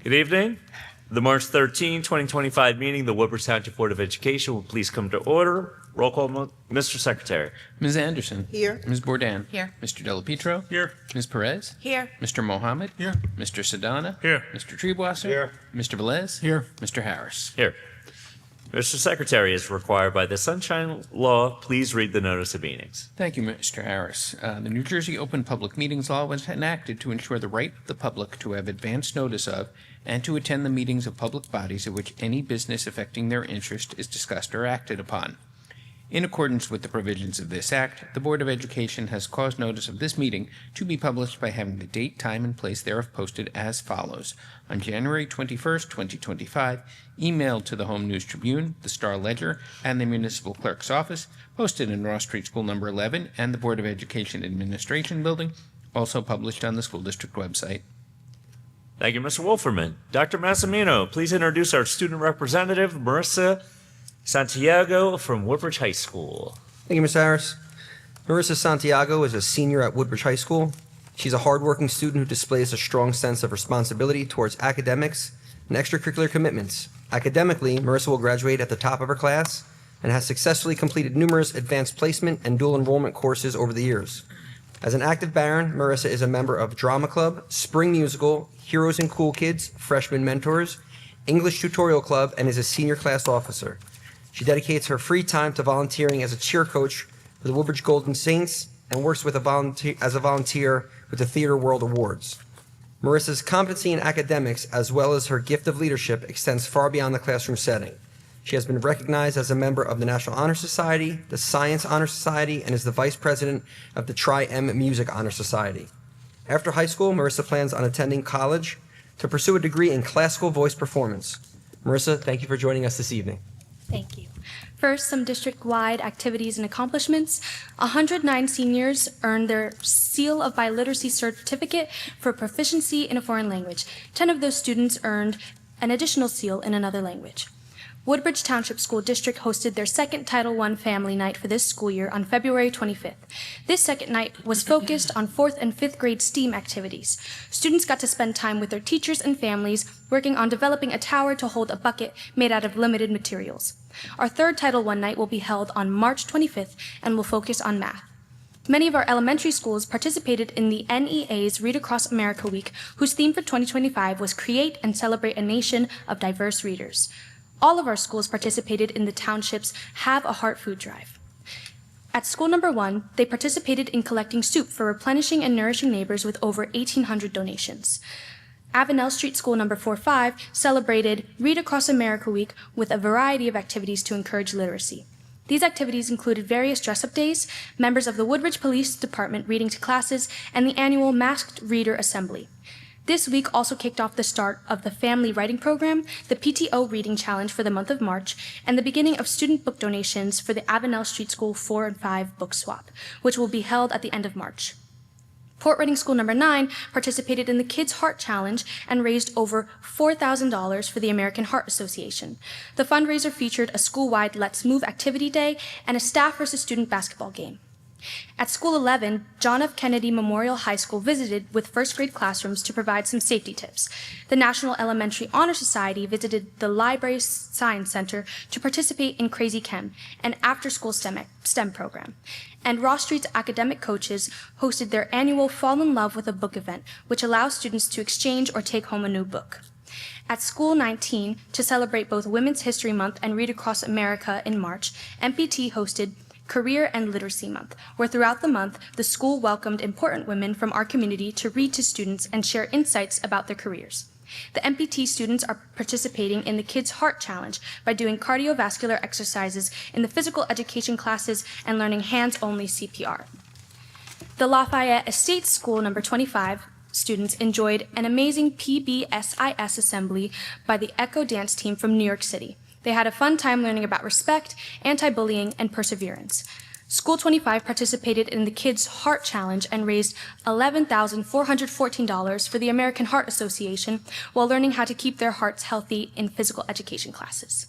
Good evening. The March 13, 2025 meeting, the Woodbridge Township Board of Education will please come to order. Roll call, Mr. Secretary. Ms. Anderson. Here. Ms. Bourdain. Here. Mr. Delapetro. Here. Ms. Perez. Here. Mr. Mohammed. Here. Mr. Sedana. Here. Mr. Treebwasser. Here. Mr. Velez. Here. Mr. Harris. Here. Mr. Secretary, as required by the Sunshine Law, please read the notice of meetings. Thank you, Mr. Harris. The New Jersey Open Public Meetings Law was enacted to ensure the right of the public to have advance notice of and to attend the meetings of public bodies at which any business affecting their interest is discussed or acted upon. In accordance with the provisions of this Act, the Board of Education has caused notice of this meeting to be published by having the date, time, and place thereof posted as follows. On January 21st, 2025, emailed to the Home News Tribune, the Star Ledger, and the Municipal Clerk's Office, posted in Ross Street School Number 11 and the Board of Education Administration Building, also published on the school district website. Thank you, Mr. Wolferman. Dr. Massimino, please introduce our student representative, Marissa Santiago from Woodbridge High School. Thank you, Ms. Harris. Marissa Santiago is a senior at Woodbridge High School. She's a hardworking student who displays a strong sense of responsibility towards academics and extracurricular commitments. Academically, Marissa will graduate at the top of her class and has successfully completed numerous advanced placement and dual enrollment courses over the years. As an active Baron, Marissa is a member of Drama Club, Spring Musical, Heroes and Cool Kids, Freshman Mentors, English Tutorial Club, and is a senior class officer. She dedicates her free time to volunteering as a cheer coach for the Woodbridge Golden Saints and works with as a volunteer with the Theater World Awards. Marissa's competency in academics, as well as her gift of leadership, extends far beyond the classroom setting. She has been recognized as a member of the National Honor Society, the Science Honor Society, and is the vice president of the Tri-M Music Honor Society. After high school, Marissa plans on attending college to pursue a degree in classical voice performance. Marissa, thank you for joining us this evening. Thank you. First, some district-wide activities and accomplishments. 109 seniors earned their Seal of Biliteracy certificate for proficiency in a foreign language. 10 of those students earned an additional seal in another language. Woodbridge Township School District hosted their second Title I Family Night for this school year on February 25th. This second night was focused on 4th and 5th grade STEAM activities. Students got to spend time with their teachers and families working on developing a tower to hold a bucket made out of limited materials. Our third Title I night will be held on March 25th and will focus on math. Many of our elementary schools participated in the NEA's Read Across America Week, whose theme for 2025 was Create and Celebrate a Nation of Diverse Readers. All of our schools participated in the township's Have a Heart food drive. At school number 1, they participated in collecting soup for replenishing and nourishing neighbors with over 1,800 donations. Avenel Street School number 45 celebrated Read Across America Week with a variety of activities to encourage literacy. These activities included various dress-up days, members of the Woodbridge Police Department reading to classes, and the annual Masked Reader Assembly. This week also kicked off the start of the Family Writing Program, the PTO Reading Challenge for the month of March, and the beginning of student book donations for the Avenel Street School 4 and 5 book swap, which will be held at the end of March. Port Reading School number 9 participated in the Kids Heart Challenge and raised over $4,000 for the American Heart Association. The fundraiser featured a school-wide Let's Move activity day and a staff versus student basketball game. At School 11, John F. Kennedy Memorial High School visited with first grade classrooms to provide some safety tips. The National Elementary Honor Society visited the Library Science Center to participate in Crazy Chem, an after-school STEM program. And Ross Street's academic coaches hosted their annual Fall in Love with a Book event, which allows students to exchange or take home a new book. At School 19, to celebrate both Women's History Month and Read Across America in March, MPT hosted Career and Literacy Month, where throughout the month, the school welcomed important women from our community to read to students and share insights about their careers. The MPT students are participating in the Kids Heart Challenge by doing cardiovascular exercises in the physical education classes and learning hands-only CPR. The Lafayette Estates School number 25 students enjoyed an amazing PBSIS assembly by the Echo Dance team from New York City. They had a fun time learning about respect, anti-bullying, and perseverance. School 25 participated in the Kids Heart Challenge and raised $11,414 for the American Heart Association while learning how to keep their hearts healthy in physical education classes.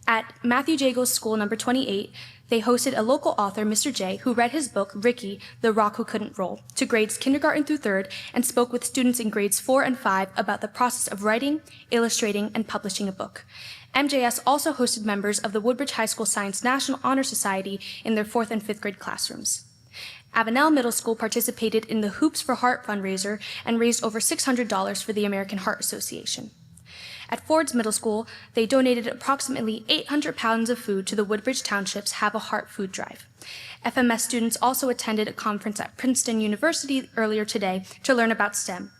At Matthew Jagels School number 28, they hosted a local author, Mr. J, who read his book, Ricky, the Rock Who Couldn't Roll, to grades kindergarten through third and spoke with students in grades 4 and 5 about the process of writing, illustrating, and publishing a book. MJS also hosted members of the Woodbridge High School Science National Honor Society in their 4th and 5th grade classrooms. Avenel Middle School participated in the Hoops for Heart fundraiser and raised over $600 for the American Heart Association. At Ford's Middle School, they donated approximately 800 pounds of food to the Woodbridge Township's Have a Heart food drive. FMS students also attended a conference at Princeton University earlier today to learn about STEM.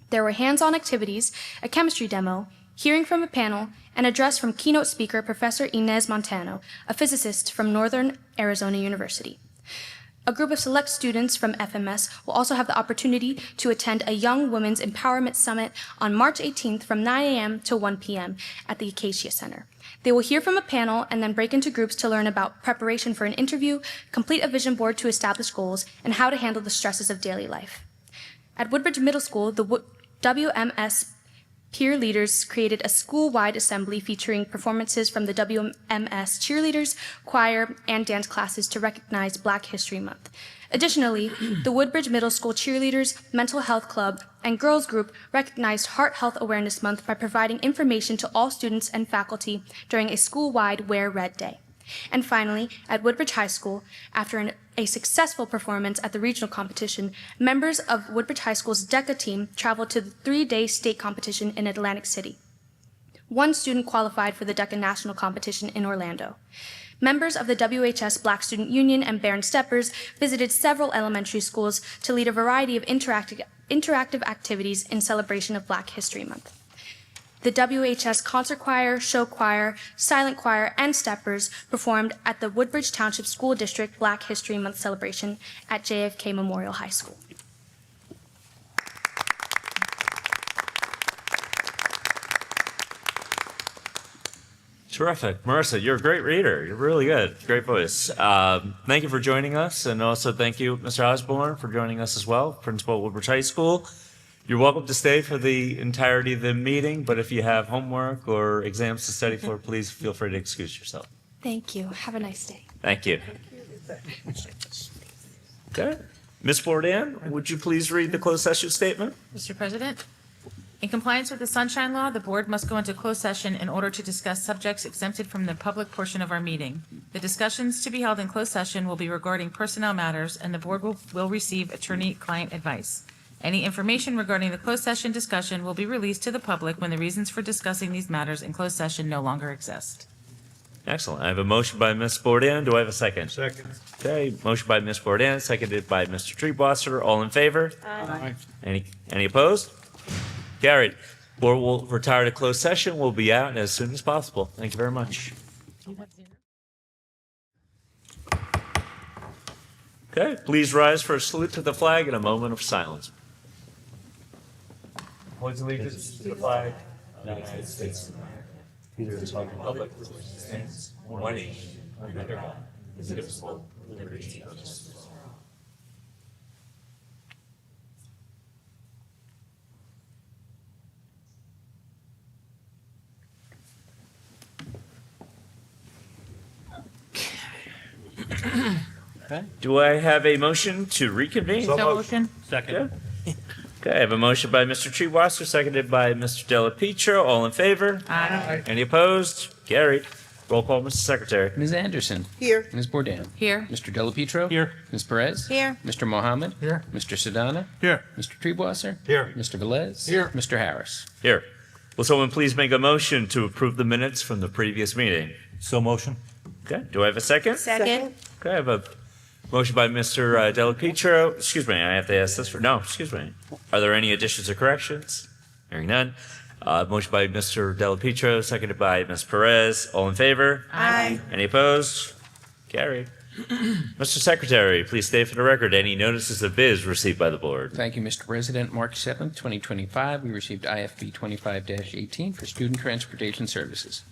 There were hands-on activities, a chemistry demo, hearing from a panel, and an address from keynote speaker Professor Inez Montano, a physicist from Northern Arizona University. A group of select students from FMS will also have the opportunity to attend a Young Women's Empowerment Summit on March 18th from 9 a.m. to 1 p.m. at the Acacia Center. They will hear from a panel and then break into groups to learn about preparation for an interview, complete a vision board to establish goals, and how to handle the stresses of daily life. At Woodbridge Middle School, the WMS peer leaders created a school-wide assembly featuring performances from the WMS cheerleaders, choir, and dance classes to recognize Black History Month. Additionally, the Woodbridge Middle School Cheerleaders, Mental Health Club, and Girls Group recognized Heart Health Awareness Month by providing information to all students and faculty during a school-wide Wear Red Day. And finally, at Woodbridge High School, after a successful performance at the regional competition, members of Woodbridge High School's DECA team traveled to the 3-day state competition in Atlantic City. One student qualified for the DECA national competition in Orlando. Members of the WHS Black Student Union and Baron Steppers visited several elementary schools to lead a variety of interactive activities in celebration of Black History Month. The WHS Concert Choir, Show Choir, Silent Choir, and Steppers performed at the Woodbridge Township School District Black History Month celebration at JFK Memorial High School. Terrific. Marissa, you're a great reader. You're really good. Great voice. Thank you for joining us, and also thank you, Mr. Osborne, for joining us as well, Principal of Woodbridge High School. You're welcome to stay for the entirety of the meeting, but if you have homework or exams to study for, please feel free to excuse yourself. Thank you. Have a nice day. Thank you. Okay. Ms. Bourdain, would you please read the closed session statement? Mr. President, in compliance with the Sunshine Law, the board must go into closed session in order to discuss subjects exempted from the public portion of our meeting. The discussions to be held in closed session will be regarding personnel matters, and the board will receive attorney-client advice. Any information regarding the closed session discussion will be released to the public when the reasons for discussing these matters in closed session no longer exist. Excellent. I have a motion by Ms. Bourdain. Do I have a second? Second. Okay. Motion by Ms. Bourdain, seconded by Mr. Treebwasser. All in favor? Aye. Any opposed? Carried. Board will retire to closed session. We'll be out as soon as possible. Thank you very much. Okay. Please rise for a salute to the flag and a moment of silence. Pledge allegiance to the flag of the United States of America, to the republic for which it stands, one nation, under God, indivisible, with liberty and justice. Okay. Do I have a motion to reconvene? So So moved. motion? Second. Okay, I have a motion by Mr. Treebwasser, seconded by Mr. Della Pietro. All in favor? Aye. Any opposed? Carried. Roll call, Mr. Secretary. Ms. Anderson. Here. Ms. Bourdain. Here. Mr. Delapietro. Here. Ms. Perez. Here. Mr. Mohammed. Here. Mr. Sedana. Here. Mr. Treebwasser. Here. Mr. Velez. Here. Mr. Harris. Here. Will someone please make a motion to approve the minutes from the previous meeting? So motion. Okay, do I have a second? Second. Okay, I have a motion by Mr. Della Pietro. Excuse me, I have to ask this for, no, excuse me. Are there any additions or corrections? Hearing none. Motion by Mr. Della Pietro, seconded by Ms. Perez. All in favor? Aye. Any opposed? Carried. Mr. Secretary, please state for the record any notices of biz received by the board. Thank you, Mr. President. March 7th, 2025, we received IFB 25-18 for student transportation services.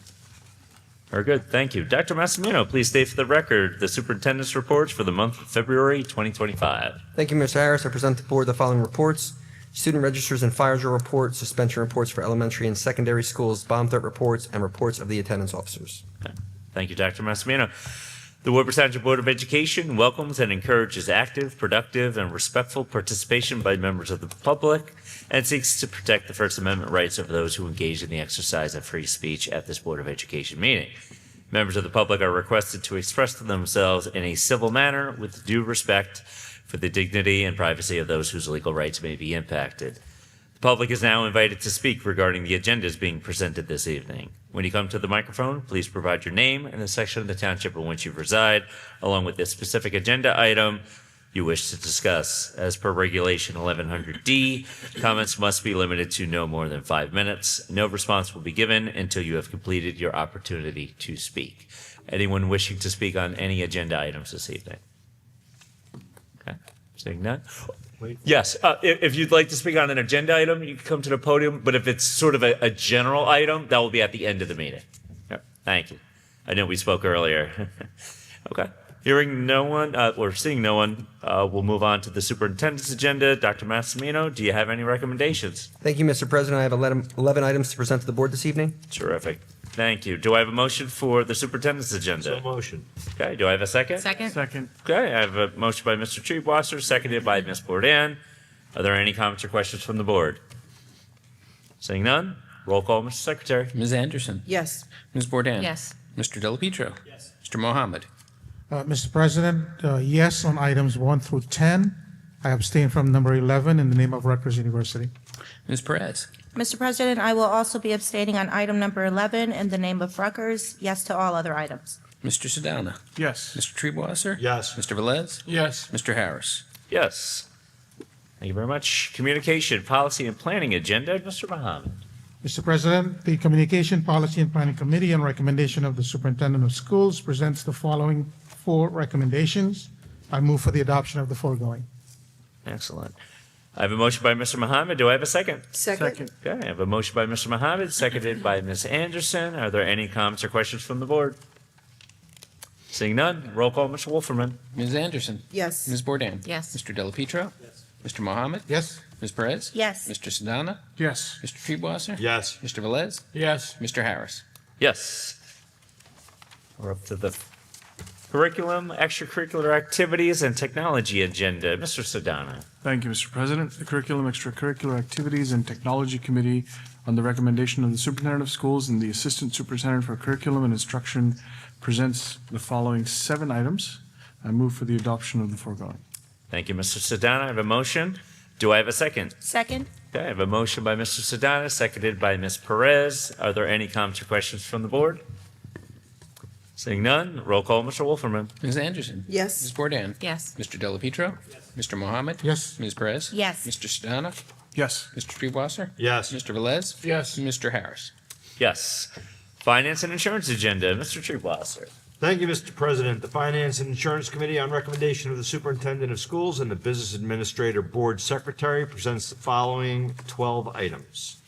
Very good, thank you. Dr. Massimino, please state for the record the superintendent's reports for the month of February 2025. Thank you, Mr. Harris. I present to the board the following reports: student registers and fire drill report, suspension reports for elementary and secondary schools, bomb threat reports, and reports of the attendance officers. Okay. Thank you, Dr. Massimino. The Woodbridge Township Board of Education welcomes and encourages active, productive, and respectful participation by members of the public and seeks to protect the First Amendment rights of those who engage in the exercise of free speech at this Board of Education meeting. Members of the public are requested to express themselves in a civil manner with due respect for the dignity and privacy of those whose legal rights may be impacted. The public is now invited to speak regarding the agendas being presented this evening. When you come to the microphone, please provide your name and the section of the township in which you reside, along with the specific agenda item you wish to discuss. As per Regulation 1100D, comments must be limited to no more than 5 minutes. No response will be given until you have completed your opportunity to speak. Anyone wishing to speak on any agenda items this evening? Okay, seeing none. Yes, if you'd like to speak on an agenda item, you can come to the podium, but if it's sort of a general item, that will be at the end of the meeting. Yep, thank you. I know we spoke earlier. Okay, hearing no one, or seeing no one, we'll move on to the superintendent's agenda. Dr. Massimino, do you have any recommendations? Thank you, Mr. President. I have 11 items to present to the board this evening. Terrific. Thank you. Do I have a motion for the superintendent's agenda? So motion. Okay, do I have a second? Second? Second. Okay, I have a motion by Mr. Treebwasser, seconded by Ms. Bourdain. Are there any comments or questions from the board? Seeing none, roll call, Mr. Secretary. Ms. Anderson. Yes. Ms. Bourdain. Yes. Mr. Delapetro. Yes. Mr. Mohammed. Mr. President, yes on items 1 through 10. I abstain from number 11 in the name of Rutgers University. Ms. Perez. Mr. President, I will also be abstaining on item number 11 in the name of Rutgers. Yes to all other items. Mr. Sedana. Yes. Mr. Treebwasser. Yes. Mr. Velez. Yes. Mr. Harris. Yes. Thank you very much. Communication, Policy, and Planning Agenda, Mr. Mohammed. Mr. President, the Communication, Policy, and Planning Committee, on recommendation of the Superintendent of Schools, presents the following 4 recommendations. I move for the adoption of the foregoing. Excellent. I have a motion by Mr. Mohammed. Do I have a second? Second. Okay, I have a motion by Mr. Mohammed, seconded by Ms. Anderson. Are there any comments or questions from the board? Seeing none, roll call, Mr. Wolferman. Ms. Anderson. Yes. Ms. Bourdain. Yes. Mr. Delapetro. Yes. Mr. Mohammed. Yes. Ms. Perez. Yes. Mr. Sedana. Yes. Mr. Treebwasser. Yes. Mr. Velez. Yes. Mr. Harris. Yes. We're up to the curriculum, extracurricular activities, and technology agenda. Mr. Sedana. Thank you, Mr. President. The Curriculum, Extracurricular Activities, and Technology Committee, on the recommendation of the Superintendent of Schools and the Assistant Superintendent for Curriculum and Instruction, presents the following 7 items. I move for the adoption of the foregoing. Thank you, Mr. Sedana. I have a motion. Do I have a second? Second. Okay, I have a motion by Mr. Sedana, seconded by Ms. Perez. Are there any comments or questions from the board? Seeing none, roll call, Mr. Wolferman. Ms. Anderson. Yes. Ms. Bourdain. Yes. Mr. Delapetro. Yes. Mr. Mohammed. Yes. Ms. Perez. Yes. Mr. Sedana. Yes. Mr. Treebwasser. Yes. Mr. Velez. Yes. Mr. Harris. Yes. Finance and Insurance Agenda, Mr. Treebwasser. Thank you, Mr. President. The Finance and Insurance Committee, on recommendation of the Superintendent of Schools and the Business Administrator Board Secretary, presents the following 12 items.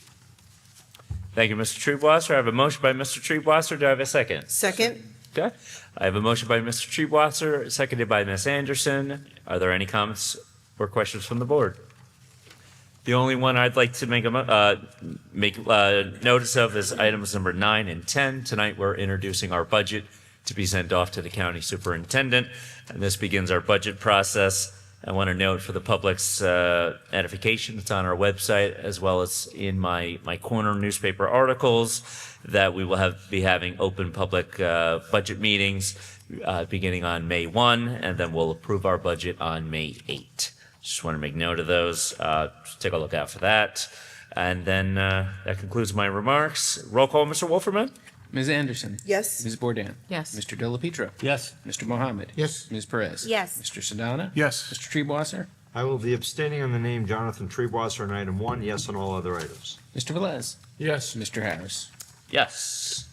Thank you, Mr. Treebwasser. I have a motion by Mr. Treebwasser. Do I have a second? Second. Okay. I have a motion by Mr. Treebwasser, seconded by Ms. Anderson. Are there any comments or questions from the board? The only one I'd like to make notice of is items number 9 and 10. Tonight, we're introducing our budget to be sent off to the county superintendent, and this begins our budget process. I want to note for the public's edification, it's on our website as well as in my corner newspaper articles, that we will be having open public budget meetings beginning on May 1, and then we'll approve our budget on May 8. Just want to make note of those. Just take a look out for that. And then that concludes my remarks. Roll call, Mr. Wolferman. Ms. Anderson. Yes. Ms. Bourdain. Yes. Mr. Delapetro. Yes. Mr. Mohammed. Yes. Ms. Perez. Yes. Mr. Sedana. Yes. Mr. Treebwasser. I will be abstaining on the name Jonathan Treebwasser on item 1, yes on all other items. Mr. Velez. Yes. Mr. Harris. Yes.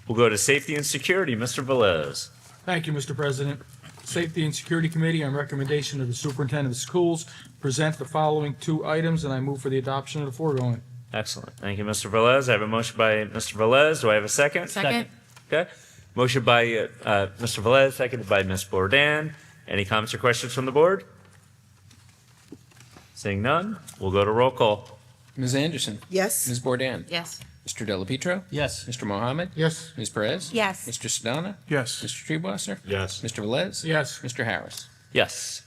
We'll go to Safety and Security, Mr. Velez. Thank you, Mr. President. Safety and Security Committee, on recommendation of the Superintendent of Schools, present the following 2 items, and I move for the adoption of the foregoing. Excellent. Thank you, Mr. Velez. I have a motion by Mr. Velez. Do I have a second? Second? Okay. Motion by Mr. Velez, seconded by Ms. Bourdain. Any comments or questions from the board? Seeing none, we'll go to roll call. Ms. Anderson. Yes. Ms. Bourdain. Yes. Mr. Delapietro? Yes. Mr. Mohammed? Yes. Ms. Perez? Yes. Mr. Sedana? Yes. Mr. Treebwasser? Yes. Mr. Velez? Yes. Mr. Harris? Yes.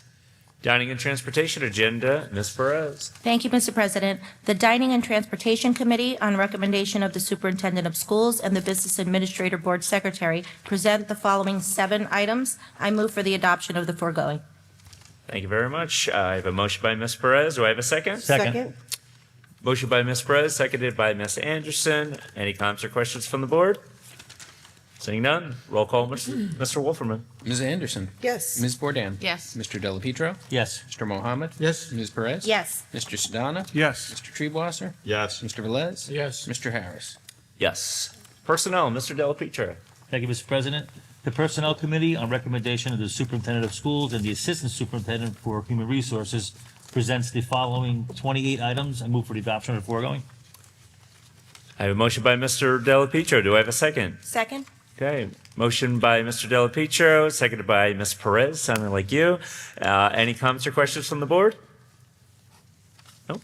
Dining and Transportation Agenda, Ms. Perez. Thank you, Mr. President. The Dining and Transportation Committee, on recommendation of the Superintendent of Schools and the Business Administrator Board Secretary, present the following 7 items. I move for the adoption of the foregoing. Thank you very much. I have a motion by Ms. Perez. Do I have a second? Second. Motion by Ms. Perez, seconded by Ms. Anderson. Any comments or questions from the board? Seeing none, roll call, Mr. Wolferman. Ms. Anderson? Yes. Ms. Bourdain? Yes. Mr. Delapietro? Yes. Mr. Mohammed? Yes. Ms. Perez? Yes. Mr. Sedana? Yes. Mr. Treebwasser? Yes. Mr. Velez? Yes. Mr. Harris? Yes. Personnel, Mr. Delapietro. Thank you, Mr. President. The Personnel Committee, on recommendation of the Superintendent of Schools and the Assistant Superintendent for Human Resources, presents the following 28 items. I move for the adoption of the foregoing. I have a motion by Mr. Delapietro. Do I have a second? Second? Okay, motion by Mr. Delapietro, seconded by Ms. Perez, sounding like you. Any comments or questions from the board? Nope.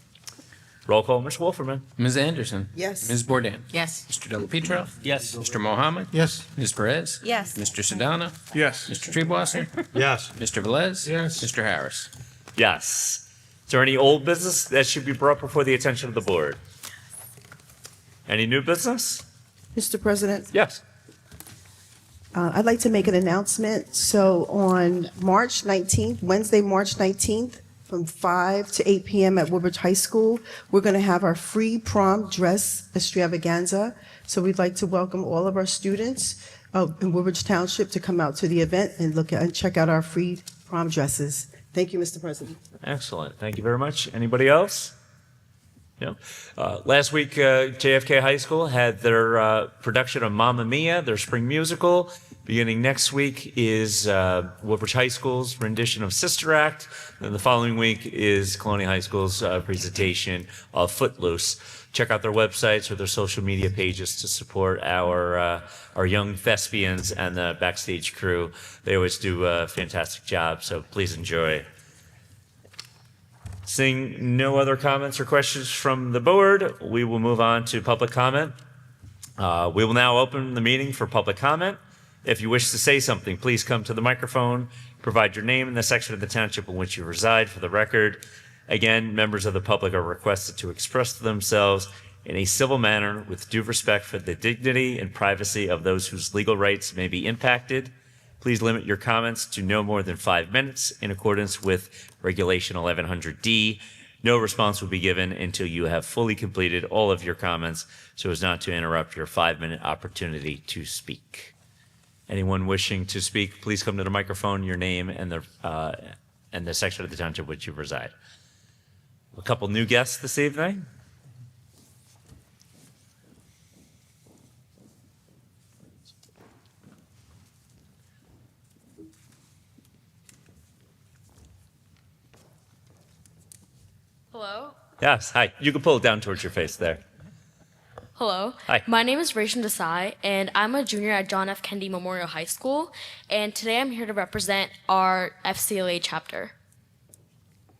Roll call, Mr. Wolferman. Ms. Anderson? Yes. Ms. Bourdain? Yes. Mr. Delapietro? Yes. Mr. Mohammed? Yes. Ms. Perez? Yes. Mr. Sedana? Yes. Mr. Treebwasser? Yes. Mr. Velez? Yes. Mr. Harris? Yes. Is there any old business that should be brought before the attention of the board? Any new business? Mr. President, Yes. I'd like to make an announcement. So on March 19th, Wednesday, March 19th, from 5 to 8 p.m. at Woodbridge High School, we're going to have our free prom dress extravaganza. So we'd like to welcome all of our students in Woodbridge Township to come out to the event and look at and check out our free prom dresses. Thank you, Mr. President. Excellent. Thank you very much. Anybody else? No. Last week, JFK High School had their production of Mamma Mia, their spring musical. Beginning next week is Woodbridge High School's rendition of Sister Act. And the following week is Colonial High School's presentation of Footloose. Check out their websites or their social media pages to support our young thespians and the backstage crew. They always do a fantastic job, so please enjoy. Seeing no other comments or questions from the board, we will move on to public comment. We will now open the meeting for public comment. If you wish to say something, please come to the microphone, provide your name and the section of the township in which you reside for the record. Again, members of the public are requested to express themselves in a civil manner with due respect for the dignity and privacy of those whose legal rights may be impacted. Please limit your comments to no more than 5 minutes in accordance with Regulation 1100D. No response will be given until you have fully completed all of your comments so as not to interrupt your 5-minute opportunity to speak. Anyone wishing to speak, please come to the microphone, your name, and the section of the township which you reside. A couple new guests this evening. Hello. Yes, hi. You can pull it down towards your face there. Hello. Hi. My name is Rachel Desai, and I'm a junior at John F. Kennedy Memorial High School. And today I'm here to represent our FCLA chapter.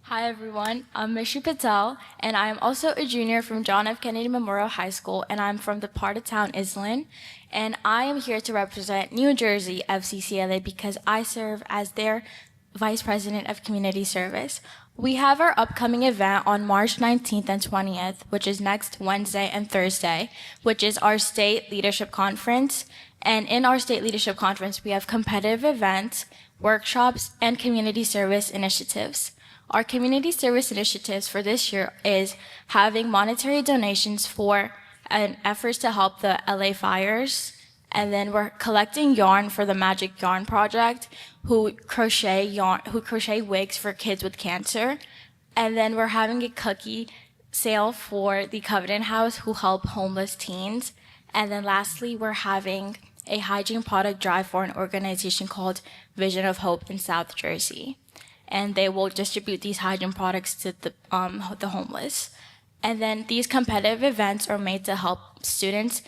Hi everyone, I'm Mishu Patel, and I am also a junior from John F. Kennedy Memorial High School, and I'm from the part of town Iselin. And I am here to represent New Jersey FCCLA because I serve as their Vice President of Community Service. We have our upcoming event on March 19th and 20th, which is next Wednesday and Thursday, which is our State Leadership Conference. And in our State Leadership Conference, we have competitive events, workshops, and community service initiatives. Our community service initiatives for this year is having monetary donations for efforts to help the LA fires. And then we're collecting yarn for the Magic Yarn Project, who crochet wigs for kids with cancer. And then we're having a cookie sale for the Covenant House, who help homeless teens. And then lastly, we're having a hygiene product drive for an organization called Vision of Hope in South Jersey. And they will distribute these hygiene products to the homeless. And then these competitive events are made to help students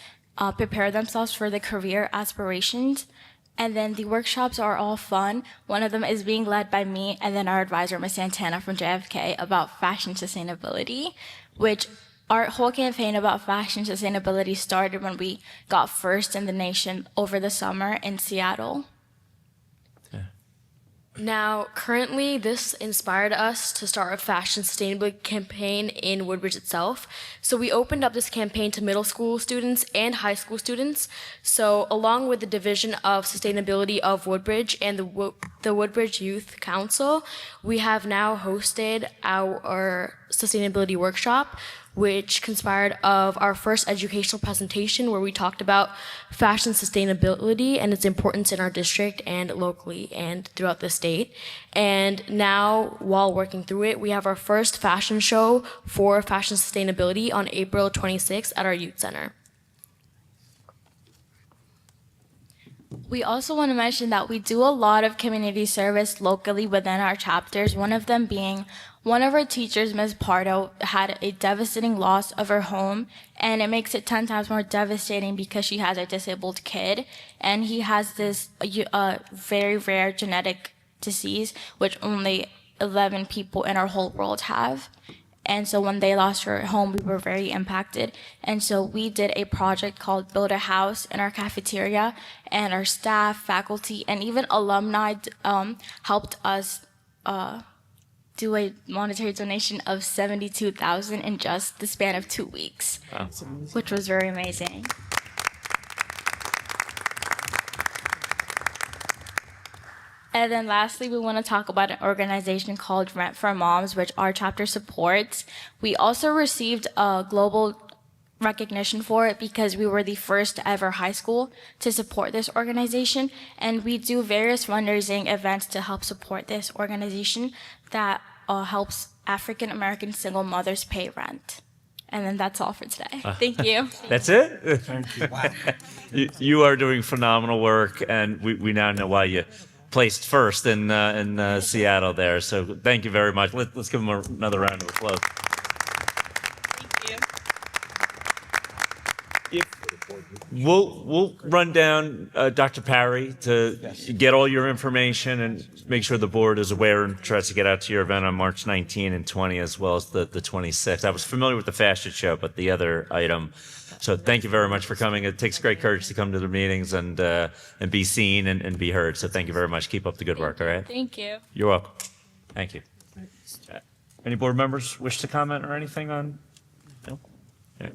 prepare themselves for the career aspirations. And then the workshops are all fun. One of them is being led by me and then our advisor, Ms. Santana from JFK, about fashion sustainability, which our whole campaign about fashion sustainability started when we got first in the nation over the summer in Seattle. Now, currently, this inspired us to start a fashion sustainability campaign in Woodbridge itself. So we opened up this campaign to middle school students and high school students. So along with the Division of Sustainability of Woodbridge and the Woodbridge Youth Council, we have now hosted our sustainability workshop, which conspired of our first educational presentation where we talked about fashion sustainability and its importance in our district and locally and throughout the state. And now, while working through it, we have our first fashion show for fashion sustainability on April 26th at our youth center. We also want to mention that we do a lot of community service locally within our chapters, one of them being one of our teachers, Ms. Pardo, had a devastating loss of her home, and it makes it 10 times more devastating because she has a disabled kid, and he has this very rare genetic disease, which only 11 people in our whole world have. And so when they lost her home, we were very impacted. And so we did a project called Build a House in our cafeteria, and our staff, faculty, and even alumni helped us do a monetary donation of $72,000 in just the span of 2 weeks, wow, which was very amazing. And then lastly, we want to talk about an organization called Rent for Moms, which our chapter supports. We also received a global recognition for it because we were the first ever high school to support this organization, and we do various fundraising events to help support this organization that helps African American single mothers pay rent. And then that's all for today. Thank you. That's it? Thank you. Wow. You are doing phenomenal work, and we now know why you placed first in Seattle there. So thank you very much. Let's give them another round of applause. We'll run down Dr. Parry to get all your information and make sure the board is aware and tries to get out to your event on March 19 and 20 as well as the 26th. I was familiar with the fashion show, but the other item. So thank you very much for coming. It takes great courage to come to the meetings and be seen and be heard. So thank you very much. Keep up the good work, all right? Thank you. You're welcome. Thank you. Any board members wish to comment or anything on? No? Yeah.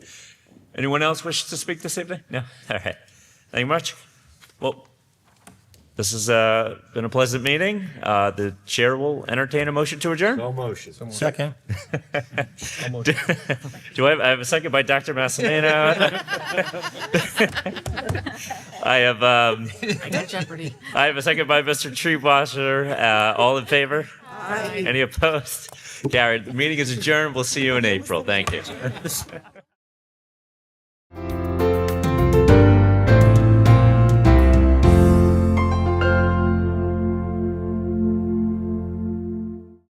Anyone else wish to speak this evening? No? All right. Thank you much. Well, this has been a pleasant meeting. The chair will entertain a motion to adjourn. No motion. Second. Do I have a second by Dr. Massimino? I have I have a second by Mr. Treewasser. All in favor? Aye. Any opposed? Carried. The meeting is adjourned. We'll see you in April. Thank you.